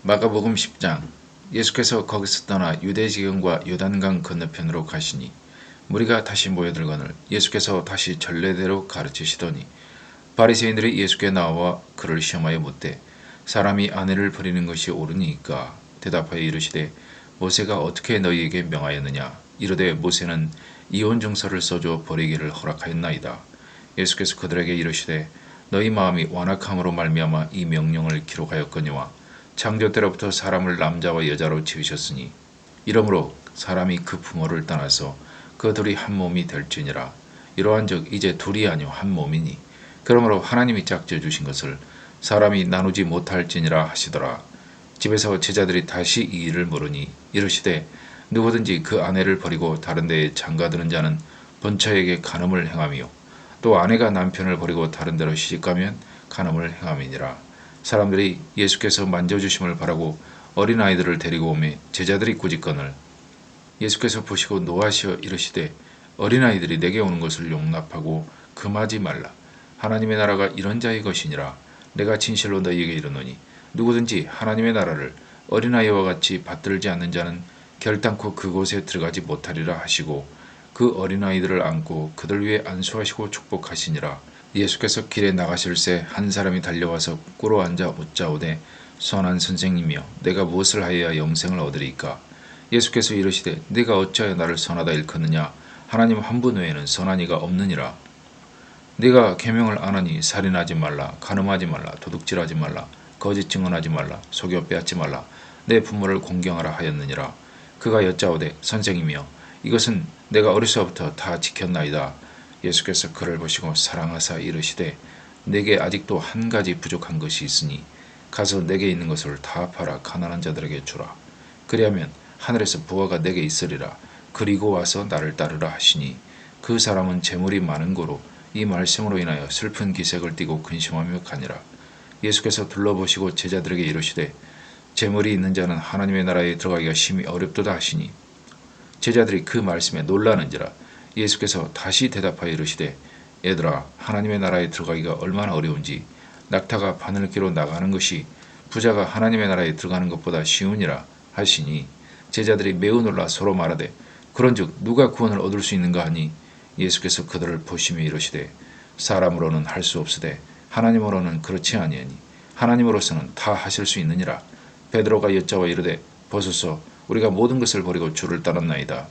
마가복음 10장. 예수께서 거기서 떠나 유대지경과 요단강 건너편으로 가시니 무리가 다시 모여들거늘 예수께서 다시 전례대로 가르치시더니 바리새인들이 예수께 나와 그를 시험하여 묻되 사람이 아내를 버리는 것이 옳으니까 대답하여 이르시되 모세가 어떻게 너희에게 명하였느냐. 이르되 모세는 이혼증서를 써줘 버리기를 허락하였나이다. 예수께서 그들에게 이르시되 너희 마음이 완악함으로 말미암아 이 명령을 기록하였거니와 창조 때로부터 사람을 남자와 여자로 지으셨으니 이러므로 사람이 그 부모를 떠나서 그 둘이 한 몸이 될지니라. 이러한즉 이제 둘이 아니요 한 몸이니 그러므로 하나님이 짝지어 주신 것을 사람이 나누지 못할지니라 하시더라. 집에서 제자들이 다시 이 일을 물으니 이르시되 누구든지 그 아내를 버리고 다른 데에 장가드는 자는 본처에게 간음을 행하며 또 아내가 남편을 버리고 다른 데로 시집가면 간음을 행함이니라. 사람들이 예수께서 만져주심을 바라고 어린아이들을 데리고 오매 제자들이 꾸짖거늘 예수께서 보시고 노하시어 이르시되 어린아이들이 내게 오는 것을 용납하고 금하지 말라. 하나님의 나라가 이런 자의 것이니라. 내가 진실로 너희에게 이르노니 누구든지 하나님의 나라를 어린아이와 같이 받들지 않는 자는 결단코 그곳에 들어가지 못하리라 하시고 그 어린아이들을 안고 그들 위에 안수하시고 축복하시니라. 예수께서 길에 나가실새 한 사람이 달려와서 꿇어 앉아 묻자오되 선한 선생님이여 내가 무엇을 하여야 영생을 얻으리이까. 예수께서 이르시되 네가 어찌하여 나를 선하다 일컫느냐. 하나님 한 분 외에는 선한 이가 없느니라. 네가 계명을 안 하니 살인하지 말라, 간음하지 말라, 도둑질하지 말라, 거짓 증언하지 말라, 속여 빼앗지 말라, 내 부모를 공경하라 하였느니라. 그가 여짜오되 선생님이여 이것은 내가 어려서부터 다 지켰나이다. 예수께서 그를 보시고 사랑하사 이르시되 내게 아직도 한 가지 부족한 것이 있으니 가서 내게 있는 것을 다 팔아 가난한 자들에게 주라. 그리하면 하늘에서 부하가 내게 있으리라. 그리고 와서 나를 따르라 하시니 그 사람은 재물이 많은 고로 이 말씀으로 인하여 슬픈 기색을 띠고 근심하며 가니라. 예수께서 둘러보시고 제자들에게 이르시되 재물이 있는 자는 하나님의 나라에 들어가기가 심히 어렵도다 하시니 제자들이 그 말씀에 놀라는지라. 예수께서 다시 대답하여 이르시되 얘들아 하나님의 나라에 들어가기가 얼마나 어려운지 낙타가 바늘기로 나가는 것이 부자가 하나님의 나라에 들어가는 것보다 쉬우니라 하시니 제자들이 매우 놀라 서로 말하되 그런즉 누가 구원을 얻을 수 있는가 하니 예수께서 그들을 보시며 이르시되 사람으로는 할 수 없으되 하나님으로는 그렇지 아니하니 하나님으로서는 다 하실 수 있느니라. 베드로가 여짜와 이르되 보소서 우리가 모든 것을 버리고 주를 따랐나이다.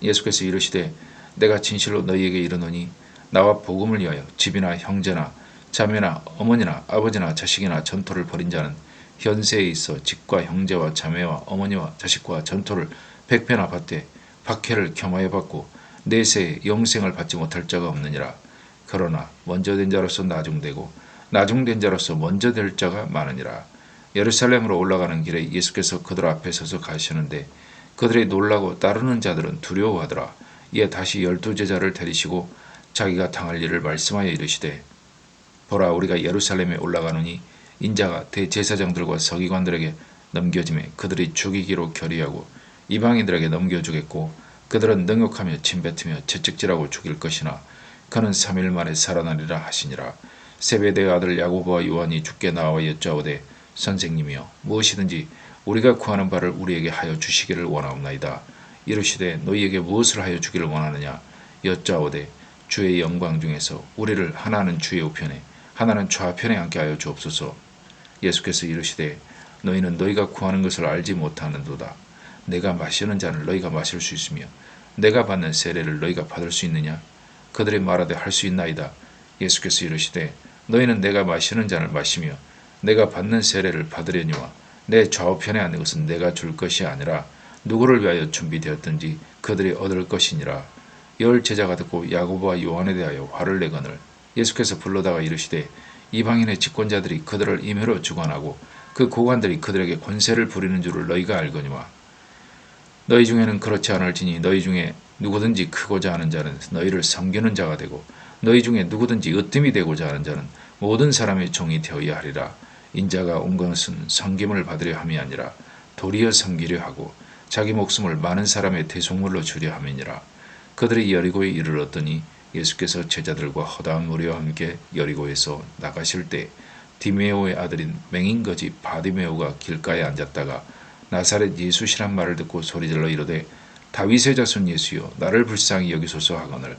예수께서 이르시되 내가 진실로 너희에게 이르노니 나와 복음을 위하여 집이나 형제나 자매나 어머니나 아버지나 자식이나 전토를 벌인 자는 현세에 있어 집과 형제와 자매와 어머니와 자식과 전토를 100배나 받되 박해를 겸하여 받고 내세에 영생을 받지 못할 자가 없느니라. 그러나 먼저 된 자로서 나중되고 나중된 자로서 먼저 될 자가 많으니라. 예루살렘으로 올라가는 길에 예수께서 그들 앞에 서서 가시는데 그들이 놀라고 따르는 자들은 두려워하더라. 이에 다시 12제자를 데리시고 자기가 당할 일을 말씀하여 이르시되 보라 우리가 예루살렘에 올라가노니 인자가 대제사장들과 서기관들에게 넘겨짐에 그들이 죽이기로 결의하고 이방인들에게 넘겨주겠고 그들은 능욕하며 침뱉으며 채찍질하고 죽일 것이나 그는 3일 만에 살아나리라 하시니라. 세베대의 아들 야고보와 요한이 주께 나와 여짜오되 선생님이여 무엇이든지 우리가 구하는 바를 우리에게 하여 주시기를 원하옵나이다. 이르시되 너희에게 무엇을 하여 주기를 원하느냐. 여짜오되 주의 영광 중에서 우리를 하나는 주의 우편에 하나는 좌편에 앉게 하여 주옵소서. 예수께서 이르시되 너희는 너희가 구하는 것을 알지 못하는도다. 내가 마시는 잔을 너희가 마실 수 있으며 내가 받는 세례를 너희가 받을 수 있느냐. 그들이 말하되 할 수 있나이다. 예수께서 이르시되 너희는 내가 마시는 잔을 마시며 내가 받는 세례를 받으려니와 내 좌우편에 앉는 것은 내가 줄 것이 아니라 누구를 위하여 준비되었든지 그들이 얻을 것이니라. 10 제자가 듣고 야고보와 요한에 대하여 화를 내거늘 예수께서 불러다가 이르시되 이방인의 집권자들이 그들을 임의로 주관하고 그 고관들이 그들에게 권세를 부리는 줄을 너희가 알거니와 너희 중에는 그렇지 않을지니 너희 중에 누구든지 크고자 하는 자는 너희를 섬기는 자가 되고 너희 중에 누구든지 으뜸이 되고자 하는 자는 모든 사람의 종이 되어야 하리라. 인자가 온 것은 섬김을 받으려 함이 아니라 도리어 섬기려 하고 자기 목숨을 많은 사람의 대속물로 주려 함이니라. 그들이 여리고에 이르렀더니 예수께서 제자들과 허다한 무리와 함께 여리고에서 나가실 때 디메오의 아들인 맹인거지 바디메오가 길가에 앉았다가 나사렛 예수시란 말을 듣고 소리질러 이르되 다윗의 자손 예수여 나를 불쌍히 여기소서 하거늘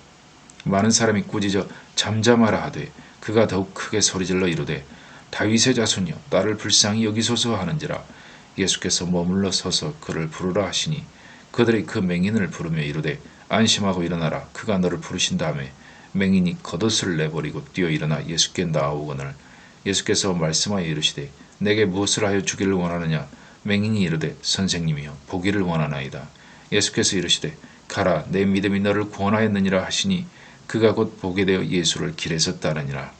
많은 사람이 꾸짖어 잠잠하라 하되 그가 더욱 크게 소리질러 이르되 다윗의 자손이여 나를 불쌍히 여기소서 하는지라. 예수께서 머물러 서서 그를 부르라 하시니 그들이 그 맹인을 부르며 이르되 안심하고 일어나라 그가 너를 부르신 다음에 맹인이 겉옷을 내버리고 뛰어 일어나 예수께 나아오거늘 예수께서 말씀하여 이르시되 내게 무엇을 하여 주기를 원하느냐. 맹인이 이르되 선생님이여 보기를 원하나이다. 예수께서 이르시되 가라 내 믿음이 너를 구원하였느니라 하시니 그가 곧 보게 되어 예수를 길에서 따르니라.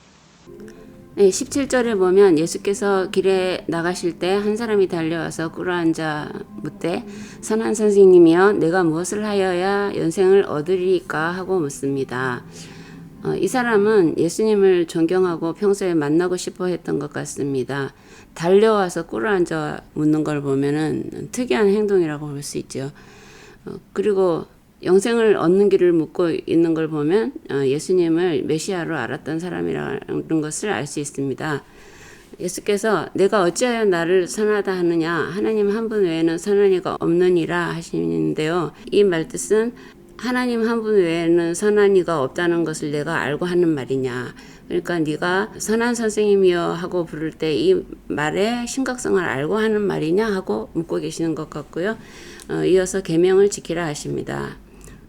네, 17절에 보면 예수께서 길에 나가실 때 한 사람이 달려와서 꿇어앉아 묻되 선한 선생님이여 내가 무엇을 하여야 영생을 얻으리까 하고 묻습니다. 이 사람은 예수님을 존경하고 평소에 만나고 싶어 했던 것 같습니다. 달려와서 꿇어앉아 묻는 걸 보면은 특이한 행동이라고 볼 수 있죠. 그리고 영생을 얻는 길을 묻고 있는 걸 보면 예수님을 메시아로 알았던 사람이라는 것을 알 수 있습니다. 예수께서 내가 어찌하여 나를 선하다 하느냐 하나님 한 분 외에는 선한 이가 없느니라 하시는데요. 이 말뜻은 하나님 한 분 외에는 선한 이가 없다는 것을 내가 알고 하는 말이냐. 그러니까 네가 선한 선생님이여 하고 부를 때 이 말의 심각성을 알고 하는 말이냐 하고 묻고 계시는 것 같고요. 이어서 계명을 지키라 하십니다.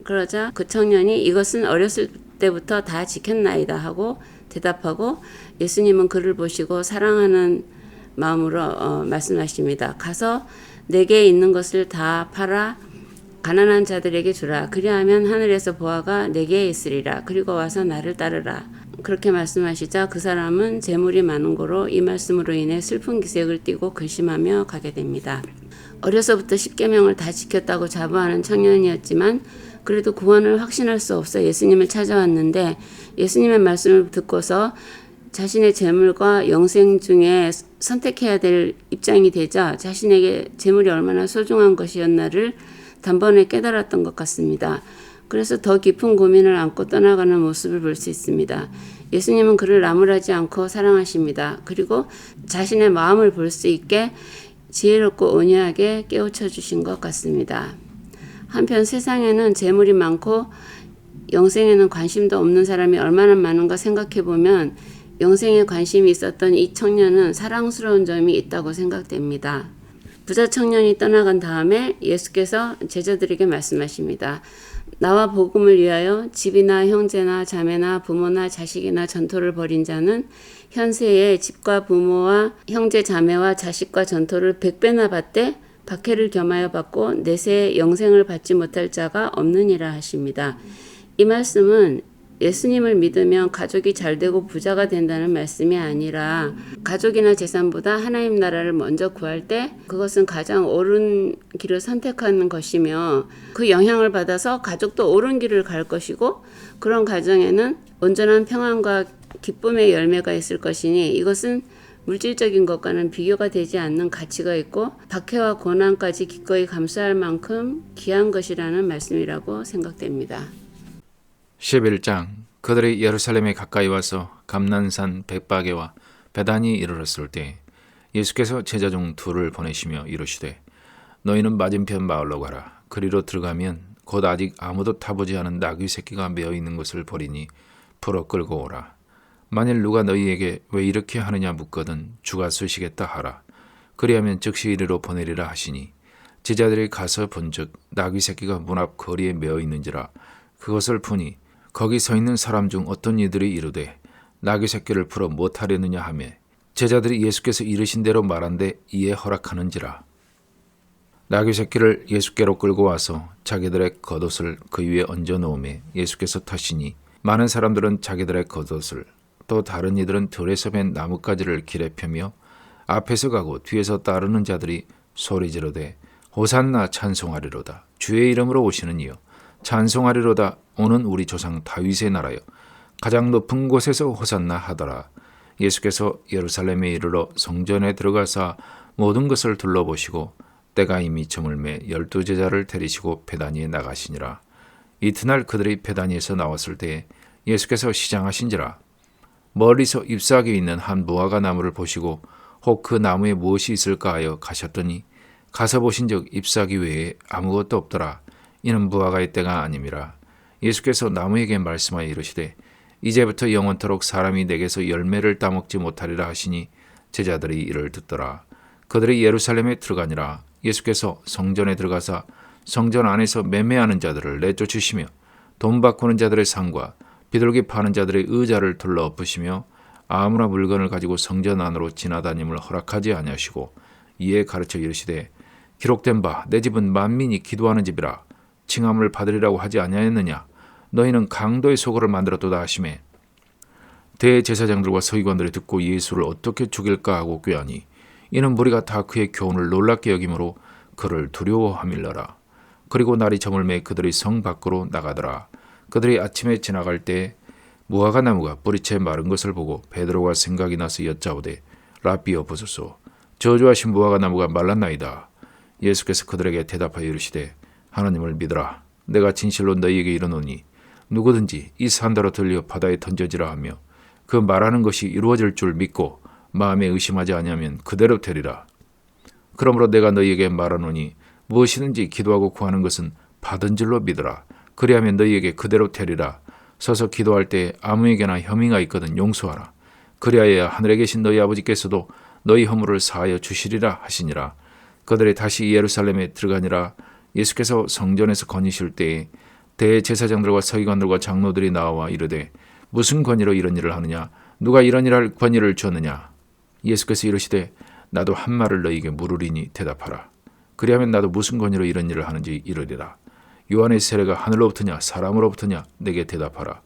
그러자 그 청년이 이것은 어렸을 때부터 다 지켰나이다 하고 대답하고 예수님은 그를 보시고 사랑하는 마음으로 말씀하십니다. 가서 내게 있는 것을 다 팔아 가난한 자들에게 주라. 그리하면 하늘에서 보화가 내게 있으리라. 그리고 와서 나를 따르라. 그렇게 말씀하시자 그 사람은 재물이 많은 고로 이 말씀으로 인해 슬픈 기색을 띠고 근심하며 가게 됩니다. 어려서부터 십계명을 다 지켰다고 자부하는 청년이었지만 그래도 구원을 확신할 수 없어 예수님을 찾아왔는데 예수님의 말씀을 듣고서 자신의 재물과 영생 중에 선택해야 될 입장이 되자 자신에게 재물이 얼마나 소중한 것이었나를 단번에 깨달았던 것 같습니다. 그래서 더 깊은 고민을 안고 떠나가는 모습을 볼 수 있습니다. 예수님은 그를 나무라지 않고 사랑하십니다. 그리고 자신의 마음을 볼 수 있게 지혜롭고 온유하게 깨우쳐 주신 것 같습니다. 한편 세상에는 재물이 많고 영생에는 관심도 없는 사람이 얼마나 많은가 생각해보면 영생에 관심이 있었던 이 청년은 사랑스러운 점이 있다고 생각됩니다. 부자 청년이 떠나간 다음에 예수께서 제자들에게 말씀하십니다. 나와 복음을 위하여 집이나 형제나 자매나 부모나 자식이나 전토를 벌인 자는 현세에 집과 부모와 형제 자매와 자식과 전토를 100배나 받되 박해를 겸하여 받고 내세에 영생을 받지 못할 자가 없느니라 하십니다. 이 말씀은 예수님을 믿으면 가족이 잘되고 부자가 된다는 말씀이 아니라 가족이나 재산보다 하나님 나라를 먼저 구할 때 그것은 가장 옳은 길을 선택하는 것이며 그 영향을 받아서 가족도 옳은 길을 갈 것이고 그런 가정에는 온전한 평안과 기쁨의 열매가 있을 것이니 이것은 물질적인 것과는 비교가 되지 않는 가치가 있고 박해와 고난까지 기꺼이 감수할 만큼 귀한 것이라는 말씀이라고 생각됩니다. 11장 그들이 예루살렘에 가까이 와서 감난산 벳바게와 베다니에 이르렀을 때 예수께서 제자 중 둘을 보내시며 이르시되 너희는 맞은편 마을로 가라. 그리로 들어가면 곧 아직 아무도 타보지 않은 나귀 새끼가 메어 있는 것을 보리니 풀어 끌고 오라. 만일 누가 너희에게 왜 이렇게 하느냐 묻거든 주가 쓰시겠다 하라. 그리하면 즉시 이리로 보내리라 하시니 제자들이 가서 본즉 나귀 새끼가 문 앞 거리에 메어 있는지라. 그것을 보니 거기 서 있는 사람 중 어떤 이들이 이르되 나귀 새끼를 풀어 못하려느냐 하며 제자들이 예수께서 이르신 대로 말한데 이에 허락하는지라. 나귀 새끼를 예수께로 끌고 와서 자기들의 겉옷을 그 위에 얹어 놓으매 예수께서 타시니 많은 사람들은 자기들의 겉옷을 또 다른 이들은 들에서 벤 나뭇가지를 길에 펴며 앞에서 가고 뒤에서 따르는 자들이 소리 지르되 호산나 찬송하리로다. 주의 이름으로 오시는 이여 찬송하리로다. 오는 우리 조상 다윗의 나라여 가장 높은 곳에서 호산나 하더라. 예수께서 예루살렘에 이르러 성전에 들어가사 모든 것을 둘러보시고 때가 이미 저물매 12제자를 데리시고 베다니에 나가시니라. 이튿날 그들이 베다니에서 나왔을 때 예수께서 시장하신지라. 멀리서 잎사귀에 있는 한 무화과 나무를 보시고 혹 그 나무에 무엇이 있을까 하여 가셨더니 가서 보신즉 잎사귀 외에 아무것도 없더라. 이는 무화과의 때가 아님이라. 예수께서 나무에게 말씀하여 이르시되 이제부터 영원토록 사람이 내게서 열매를 따먹지 못하리라 하시니 제자들이 이를 듣더라. 그들이 예루살렘에 들어가니라. 예수께서 성전에 들어가사 성전 안에서 매매하는 자들을 내쫓으시며 돈 바꾸는 자들의 상과 비둘기 파는 자들의 의자를 둘러 엎으시며 아무나 물건을 가지고 성전 안으로 지나다님을 허락하지 아니하시고 이에 가르쳐 이르시되 기록된 바 내 집은 만민이 기도하는 집이라 칭함을 받으리라고 하지 아니하였느냐. 너희는 강도의 소굴을 만들었도다 하시매 대제사장들과 서기관들이 듣고 예수를 어떻게 죽일까 하고 꾀하니 이는 무리가 다 그의 교훈을 놀랍게 여김으로 그를 두려워함일러라. 그리고 날이 저물매 그들이 성 밖으로 나가더라. 그들이 아침에 지나갈 때 무화과 나무가 뿌리채 마른 것을 보고 베드로가 생각이 나서 여짜오되 라비여 보소서 저주하신 무화과 나무가 말랐나이다. 예수께서 그들에게 대답하여 이르시되 하나님을 믿으라. 내가 진실로 너희에게 이르노니 누구든지 이 산더러 들려 바다에 던져지라 하며 그 말하는 것이 이루어질 줄 믿고 마음에 의심하지 아니하면 그대로 되리라. 그러므로 내가 너희에게 말하노니 무엇이든지 기도하고 구하는 것은 받은 줄로 믿으라. 그리하면 너희에게 그대로 되리라. 서서 기도할 때 아무에게나 혐의가 있거든 용서하라. 그리하여야 하늘에 계신 너희 아버지께서도 너희 허물을 사하여 주시리라 하시니라. 그들이 다시 예루살렘에 들어가니라. 예수께서 성전에서 거니실 때에 대제사장들과 서기관들과 장로들이 나와 이르되 무슨 권위로 이런 일을 하느냐. 누가 이런 일할 권위를 주었느냐. 예수께서 이르시되 나도 한 말을 너희에게 물으리니 대답하라. 그리하면 나도 무슨 권위로 이런 일을 하는지 이르리라. 요한의 세례가 하늘로부터냐 사람으로부터냐 내게 대답하라.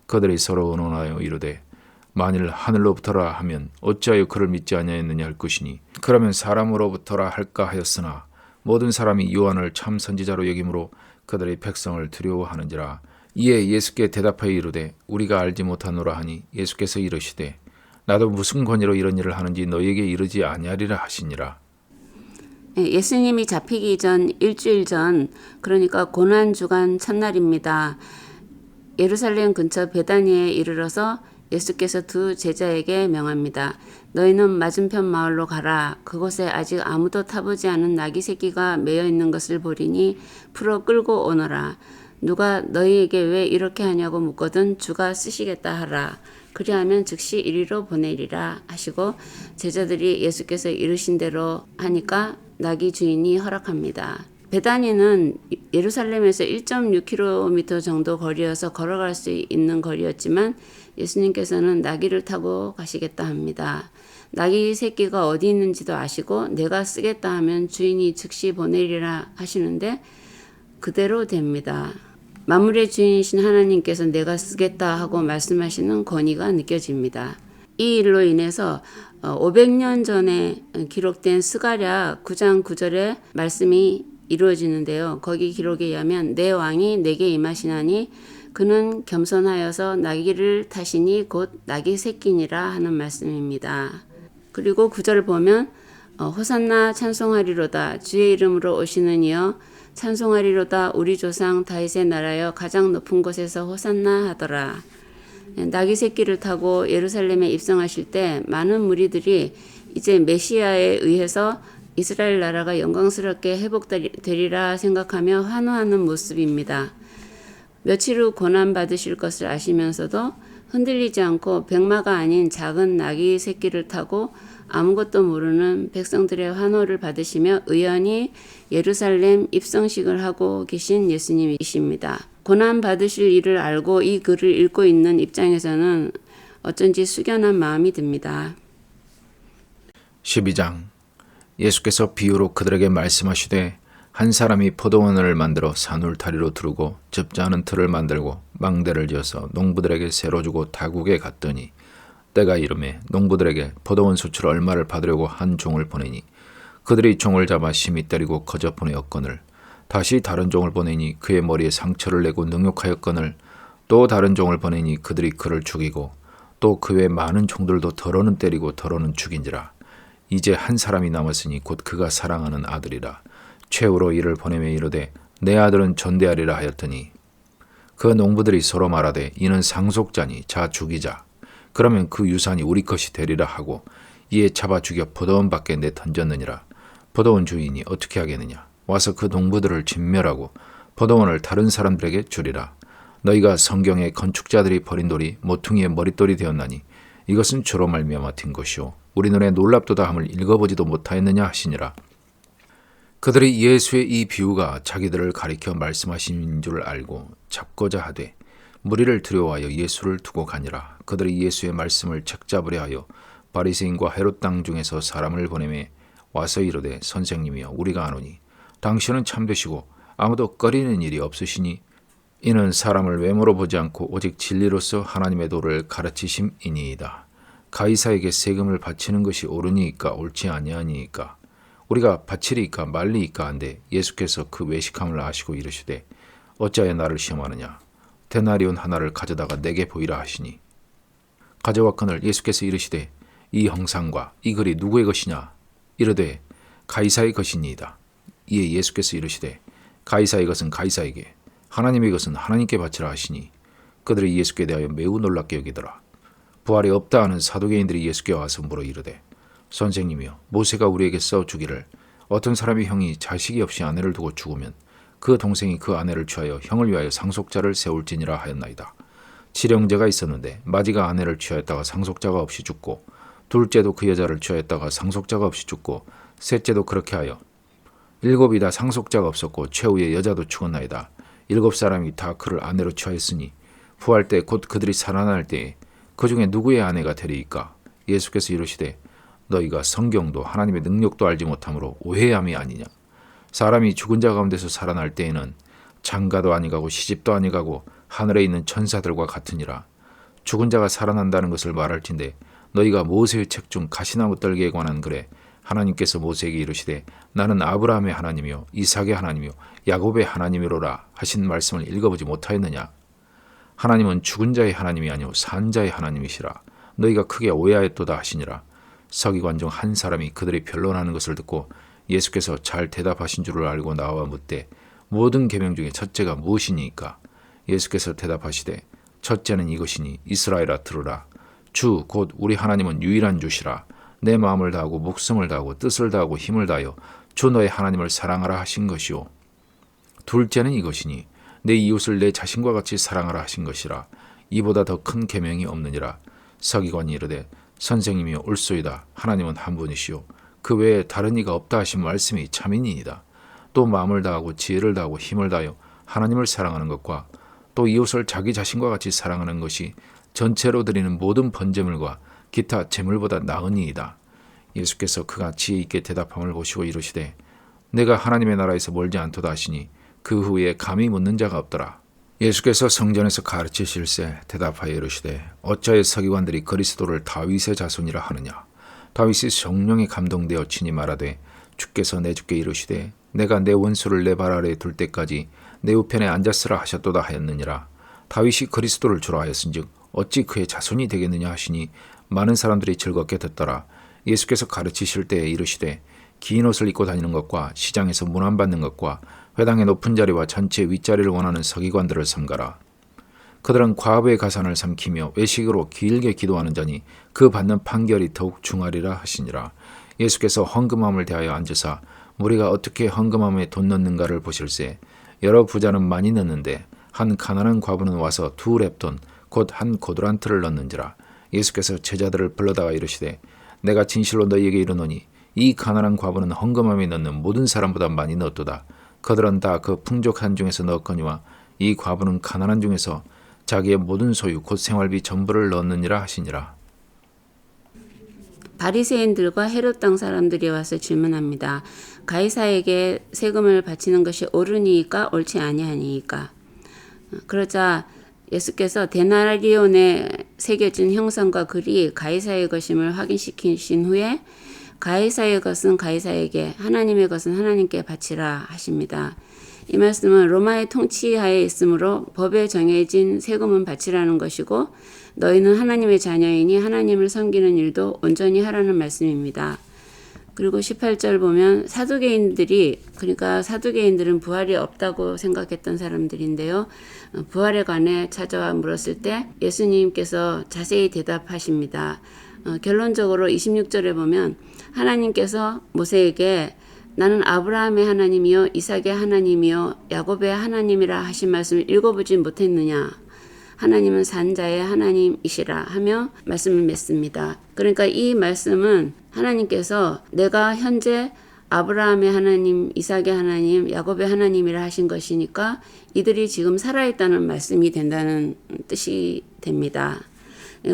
그들이 서로 의논하여 이르되 만일 하늘로부터라 하면 어찌하여 그를 믿지 아니하였느냐 할 것이니 그러면 사람으로부터라 할까 하였으나 모든 사람이 요한을 참 선지자로 여김으로 그들이 백성을 두려워하는지라. 이에 예수께 대답하여 이르되 우리가 알지 못하노라 하니 예수께서 이르시되 나도 무슨 권위로 이런 일을 하는지 너희에게 이르지 아니하리라 하시니라. 예수님이 잡히기 전 일주일 전, 그러니까 고난주간 첫날입니다. 예루살렘 근처 베다니에 이르러서 예수께서 두 제자에게 명합니다. 너희는 맞은편 마을로 가라. 그곳에 아직 아무도 타보지 않은 나귀 새끼가 매여 있는 것을 보리니 풀어 끌고 오너라. 누가 너희에게 왜 이렇게 하냐고 묻거든 주가 쓰시겠다 하라. 그리하면 즉시 이리로 보내리라 하시고 제자들이 예수께서 이르신 대로 하니까 나귀 주인이 허락합니다. 베다니는 예루살렘에서 1.6km 정도 거리여서 걸어갈 수 있는 거리였지만 예수님께서는 나귀를 타고 가시겠다 합니다. 나귀 새끼가 어디 있는지도 아시고 내가 쓰겠다 하면 주인이 즉시 보내리라 하시는데 그대로 됩니다. 만물의 주인이신 하나님께서 내가 쓰겠다 하고 말씀하시는 권위가 느껴집니다. 이 일로 인해서 500년 전에 기록된 스가랴 9장 9절의 말씀이 이루어지는데요. 거기 기록에 의하면 내 왕이 내게 임하시나니 그는 겸손하여서 나귀를 타시니 곧 나귀 새끼니라 하는 말씀입니다. 그리고 9절을 보면 호산나 찬송하리로다 주의 이름으로 오시는 이여 찬송하리로다 우리 조상 다윗의 나라여 가장 높은 곳에서 호산나 하더라. 나귀 새끼를 타고 예루살렘에 입성하실 때 많은 무리들이 이제 메시아에 의해서 이스라엘 나라가 영광스럽게 회복되리라 생각하며 환호하는 모습입니다. 며칠 후 고난받으실 것을 아시면서도 흔들리지 않고 백마가 아닌 작은 나귀 새끼를 타고 아무것도 모르는 백성들의 환호를 받으시며 의연히 예루살렘 입성식을 하고 계신 예수님이십니다. 고난받으실 일을 알고 이 글을 읽고 있는 입장에서는 어쩐지 숙연한 마음이 듭니다. 12장 예수께서 비유로 그들에게 말씀하시되 한 사람이 포도원을 만들어 산울타리로 두르고 접자하는 틀을 만들고 망대를 지어서 농부들에게 세로 주고 타국에 갔더니 때가 이르매 농부들에게 포도원 수출 얼마를 받으려고 한 종을 보내니 그들이 종을 잡아 심히 때리고 거저 보내었거늘 다시 다른 종을 보내니 그의 머리에 상처를 내고 능욕하였거늘 또 다른 종을 보내니 그들이 그를 죽이고 또 그 외 많은 종들도 더러는 때리고 더러는 죽인지라. 이제 한 사람이 남았으니 곧 그가 사랑하는 아들이라. 최후로 이를 보내며 이르되 내 아들은 전대하리라 하였더니 그 농부들이 서로 말하되 이는 상속자니 자 죽이자. 그러면 그 유산이 우리 것이 되리라 하고 이에 잡아 죽여 포도원 밖에 내 던졌느니라. 포도원 주인이 어떻게 하겠느냐? 와서 그 농부들을 진멸하고 포도원을 다른 사람들에게 주리라. 너희가 성경에 건축자들이 버린 돌이 모퉁이의 머릿돌이 되었나니 이것은 주로 말미암아 된 것이요 우리 눈에 놀랍도다 함을 읽어보지도 못하였느냐 하시니라. 그들이 예수의 이 비유가 자기들을 가리켜 말씀하신 줄 알고 잡고자 하되 무리를 두려워하여 예수를 두고 가니라. 그들이 예수의 말씀을 책잡으려 하여 바리새인과 헤롯 땅 중에서 사람을 보내매 와서 이르되 선생님이여 우리가 아노니 당신은 참되시고 아무도 꺼리는 일이 없으시니 이는 사람을 외모로 보지 않고 오직 진리로서 하나님의 도를 가르치심이니이다. 가이사에게 세금을 바치는 것이 옳으니까 옳지 아니하니까 우리가 바치리이까 말리이까 한데 예수께서 그 외식함을 아시고 이르시되 어찌하여 나를 시험하느냐 데나리온 하나를 가져다가 내게 보이라 하시니 가져왔거늘 예수께서 이르시되 이 형상과 이 글이 누구의 것이냐 이르되 가이사의 것이니이다. 이에 예수께서 이르시되 가이사의 것은 가이사에게 하나님의 것은 하나님께 바치라 하시니 그들이 예수께 대하여 매우 놀랍게 여기더라. 부활이 없다 하는 사두개인들이 예수께 와서 물어 이르되 선생님이여 모세가 우리에게 써 주기를 어떤 사람이 형이 자식이 없이 아내를 두고 죽으면 그 동생이 그 아내를 취하여 형을 위하여 상속자를 세울지니라 하였나이다. 칠형제가 있었는데 마지가 아내를 취하였다가 상속자가 없이 죽고 둘째도 그 여자를 취하였다가 상속자가 없이 죽고 셋째도 그렇게 하여 일곱이 다 상속자가 없었고 최후의 여자도 죽었나이다. 일곱 사람이 다 그를 아내로 취하였으니 부활 때 곧 그들이 살아날 때에 그 중에 누구의 아내가 되리이까? 예수께서 이르시되 너희가 성경도 하나님의 능력도 알지 못함으로 오해함이 아니냐. 사람이 죽은 자 가운데서 살아날 때에는 장가도 아니가고 시집도 아니가고 하늘에 있는 천사들과 같으니라. 죽은 자가 살아난다는 것을 말할진대 너희가 모세의 책 중 가시나무 떨기에 관한 글에 하나님께서 모세에게 이르시되 나는 아브라함의 하나님이요 이삭의 하나님이요 야곱의 하나님이로라 하신 말씀을 읽어보지 못하였느냐. 하나님은 죽은 자의 하나님이 아니요 산 자의 하나님이시라. 너희가 크게 오해하였도다 하시니라. 서기관 중 한 사람이 그들이 변론하는 것을 듣고 예수께서 잘 대답하신 줄을 알고 나와 묻되 모든 계명 중에 첫째가 무엇이니까? 예수께서 대답하시되 첫째는 이것이니 이스라엘아 들으라. 주 곧 우리 하나님은 유일한 주시라. 내 마음을 다하고 목숨을 다하고 뜻을 다하고 힘을 다하여 주 너의 하나님을 사랑하라 하신 것이요. 둘째는 이것이니 내 이웃을 내 자신과 같이 사랑하라 하신 것이라. 이보다 더 큰 계명이 없느니라. 서기관이 이르되 선생님이여 옳소이다. 하나님은 한 분이시요 그 외에 다른 이가 없다 하신 말씀이 참이니이다. 또 마음을 다하고 지혜를 다하고 힘을 다하여 하나님을 사랑하는 것과 또 이웃을 자기 자신과 같이 사랑하는 것이 전체로 드리는 모든 번제물과 기타 제물보다 나으니이다. 예수께서 그가 지혜 있게 대답함을 보시고 이르시되 내가 하나님의 나라에서 멀지 않도다 하시니 그 후에 감히 묻는 자가 없더라. 예수께서 성전에서 가르치실세 대답하여 이르시되 어찌하여 서기관들이 그리스도를 다윗의 자손이라 하느냐. 다윗이 성령에 감동되어 친히 말하되 주께서 내 주께 이르시되 내가 내 원수를 내 발 아래에 둘 때까지 내 우편에 앉았으라 하셨도다 하였느니라. 다윗이 그리스도를 주라 하였은즉 어찌 그의 자손이 되겠느냐 하시니 많은 사람들이 즐겁게 듣더라. 예수께서 가르치실 때에 이르시되 긴 옷을 입고 다니는 것과 시장에서 문안받는 것과 회당의 높은 자리와 전체 윗자리를 원하는 서기관들을 삼가라. 그들은 과부의 가산을 삼키며 외식으로 길게 기도하는 자니 그 받는 판결이 더욱 중하리라 하시니라. 예수께서 헌금함을 대하여 앉으사 우리가 어떻게 헌금함에 돈 넣는가를 보실세. 여러 부자는 많이 넣는데 한 가난한 과부는 와서 2렙돈 곧 한 고두란트를 넣는지라. 예수께서 제자들을 불러다가 이르시되 내가 진실로 너희에게 이르노니 이 가난한 과부는 헌금함에 넣는 모든 사람보다 많이 넣었도다. 그들은 다 그 풍족한 중에서 넣었거니와 이 과부는 가난한 중에서 자기의 모든 소유 곧 생활비 전부를 넣었느니라 하시니라. 바리새인들과 헤롯 땅 사람들이 와서 질문합니다. 가이사에게 세금을 바치는 것이 옳으니까 옳지 아니하니까. 그러자 예수께서 데나리온에 새겨진 형상과 글이 가이사의 것임을 확인시키신 후에 가이사의 것은 가이사에게 하나님의 것은 하나님께 바치라 하십니다. 이 말씀은 로마의 통치하에 있으므로 법에 정해진 세금은 바치라는 것이고 너희는 하나님의 자녀이니 하나님을 섬기는 일도 온전히 하라는 말씀입니다. 그리고 18절 보면 사두개인들이, 그러니까 사두개인들은 부활이 없다고 생각했던 사람들인데요. 부활에 관해 찾아와 물었을 때 예수님께서 자세히 대답하십니다. 결론적으로 26절에 보면 하나님께서 모세에게 나는 아브라함의 하나님이요 이삭의 하나님이요 야곱의 하나님이라 하신 말씀을 읽어보지 못했느냐. 하나님은 산자의 하나님이시라 하며 말씀을 맺습니다. 그러니까 이 말씀은 하나님께서 내가 현재 아브라함의 하나님, 이삭의 하나님, 야곱의 하나님이라 하신 것이니까 이들이 지금 살아있다는 말씀이 된다는 뜻이 됩니다.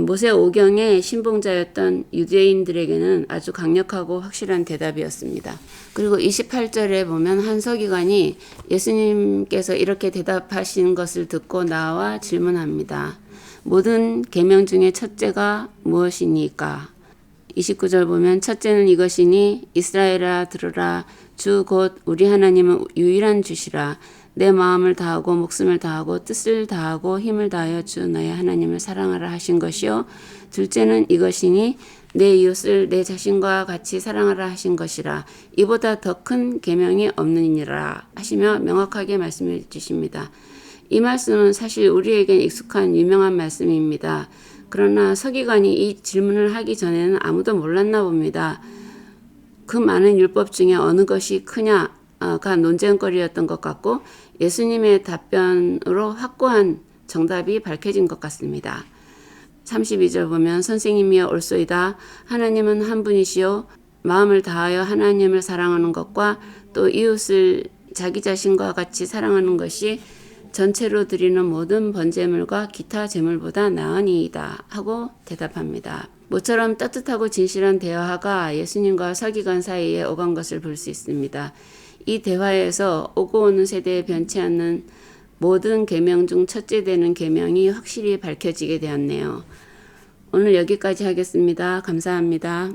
모세 오경의 신봉자였던 유대인들에게는 아주 강력하고 확실한 대답이었습니다. 그리고 28절에 보면 한 서기관이 예수님께서 이렇게 대답하신 것을 듣고 나와 질문합니다. 모든 계명 중에 첫째가 무엇이니까? 29절 보면 첫째는 이것이니 이스라엘아 들으라 주 곧 우리 하나님은 유일한 주시라. 내 마음을 다하고 목숨을 다하고 뜻을 다하고 힘을 다하여 주 너의 하나님을 사랑하라 하신 것이요. 둘째는 이것이니 내 이웃을 내 자신과 같이 사랑하라 하신 것이라. 이보다 더 큰 계명이 없느니라 하시며 명확하게 말씀해 주십니다. 이 말씀은 사실 우리에겐 익숙한 유명한 말씀입니다. 그러나 서기관이 이 질문을 하기 전에는 아무도 몰랐나 봅니다. 그 많은 율법 중에 어느 것이 크냐가 논쟁거리였던 것 같고 예수님의 답변으로 확고한 정답이 밝혀진 것 같습니다. 32절 보면 선생님이여 옳소이다. 하나님은 한 분이시요 마음을 다하여 하나님을 사랑하는 것과 또 이웃을 자기 자신과 같이 사랑하는 것이 전체로 드리는 모든 번제물과 기타 제물보다 나으니이다 하고 대답합니다. 모처럼 따뜻하고 진실한 대화가 예수님과 서기관 사이에 오간 것을 볼 수 있습니다. 이 대화에서 오고 오는 세대에 변치 않는 모든 계명 중 첫째 되는 계명이 확실히 밝혀지게 되었네요. 오늘 여기까지 하겠습니다. 감사합니다.